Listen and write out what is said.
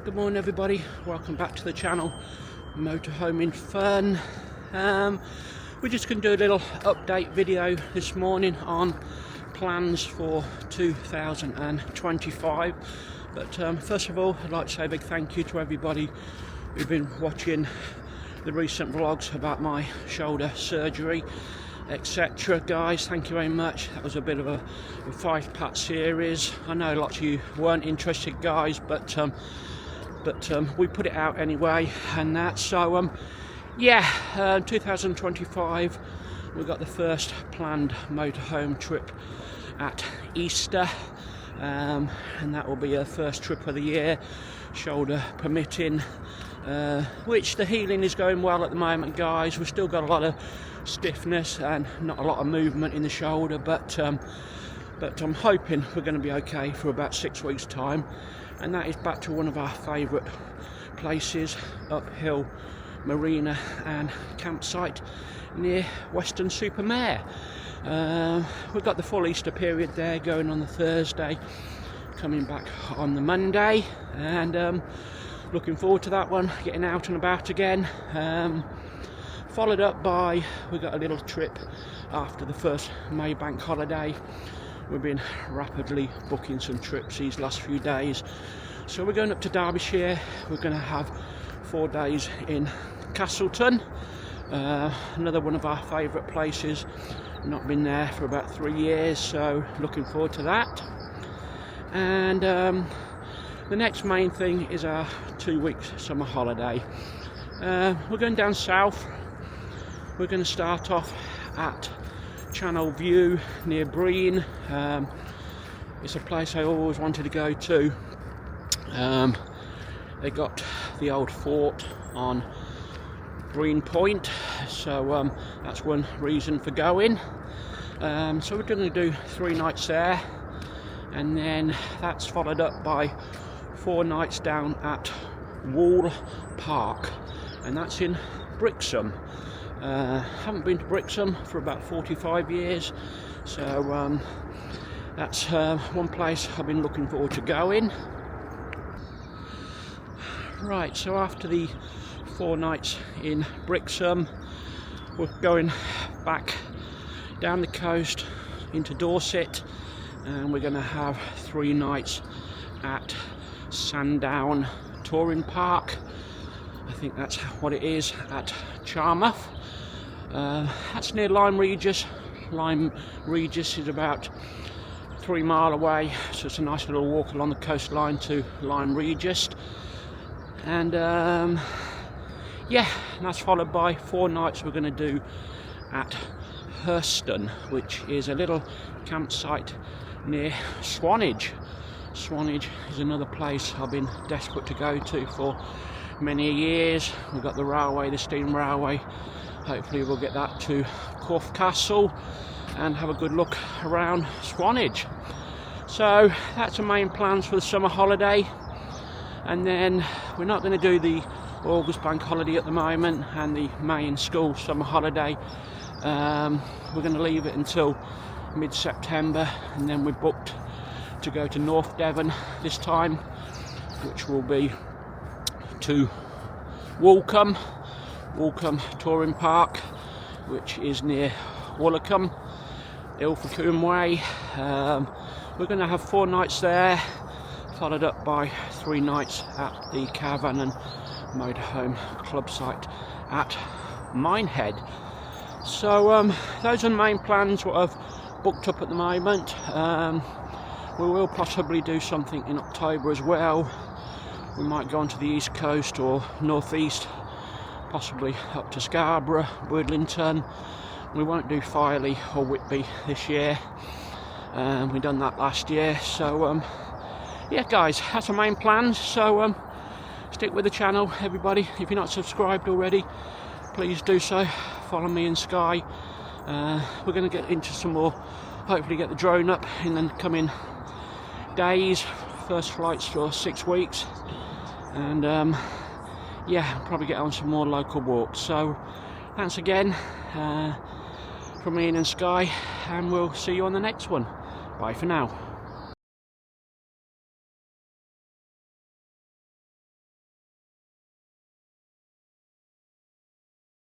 Good morning everybody, welcome back to the channel Motorhoming Fun. We're just going to do a little update video this morning on plans for 2025. But first of all, I'd like to say a big thank you to everybody who's been watching the recent vlogs about my shoulder surgery, etc. Guys, thank you very much. That was a bit of a 5-part series. I know lots of you weren't interested, guys, but we put it out anyway, and that. So 2025 we've got the first planned motorhome trip at Easter, and that will be our first trip of the year, shoulder permitting, which the healing is going well at the moment, guys. We've still got a lot of stiffness and not a lot of movement in the shoulder, but I'm hoping we're going to be okay for about 6 weeks time, and that is back to one of our favourite places, uphill marina and campsite near Weston-super-Mare. We've got the full Easter period there going on the Thursday, coming back on the Monday, and looking forward to that one, getting out and about again. Followed up by, we've got a little trip after the first May bank holiday. We've been rapidly booking some trips these last few days, so we're going up to Derbyshire. We're going to have 4 days in Castleton, another one of our favourite places. Not been there for about 3 years, so looking forward to that. And the next main thing is our 2 weeks summer holiday. We're going down south. We're going to start off at Channel View near Breen. It's a place I always wanted to go to. They got the old fort on Breen Point, so that's one reason for going. So we're going to do 3 nights there, and then that's followed up by 4 nights down at Wall Park, and that's in Brixham. Haven't been to Brixham for about 45 years, so that's one place I've been looking forward to going. Right, so after the 4 nights in Brixham, we're going back down the coast into Dorset, and we're going to have 3 nights at Sandown Touring Park. I think that's what it is, at Charmouth. That's near Lyme Regis. Lyme Regis is about 3 miles away, so it's a nice little walk along the coastline to Lyme Regis. And and that's followed by 4 nights we're going to do at Hurston, which is a little campsite near Swanage. Swanage is another place I've been desperate to go to for many years. We've got the railway, the steam railway. Hopefully we'll get that to Corfe Castle and have a good look around Swanage. So that's the main plans for the summer holiday. And then we're not going to do the August bank holiday at the moment and the May in school summer holiday. We're going to leave it until mid-September, and then we're booked to go to North Devon this time, which will be to Walcombe Touring Park, which is near Woolacombe, Ilfracombe Way. We're going to have 4 nights there, followed up by 3 nights at the Caravan and Motorhome club site at Minehead. So those are the main plans what I've booked up at the moment. We will possibly do something in October as well. We might go onto the east coast or northeast, possibly up to Scarborough, Woodlington. We won't do Filey or Whitby this year. We done that last year. So yeah, guys, that's the main plans. So stick with the channel, everybody. If you're not subscribed already, please do so. Follow me, Ian Skye. We're going to get into some more, hopefully get the drone up in the coming days. First flight's for 6 weeks, and probably get on some more local walks. So thanks again from Ian and Skye, and we'll see you on the next one. Bye for now.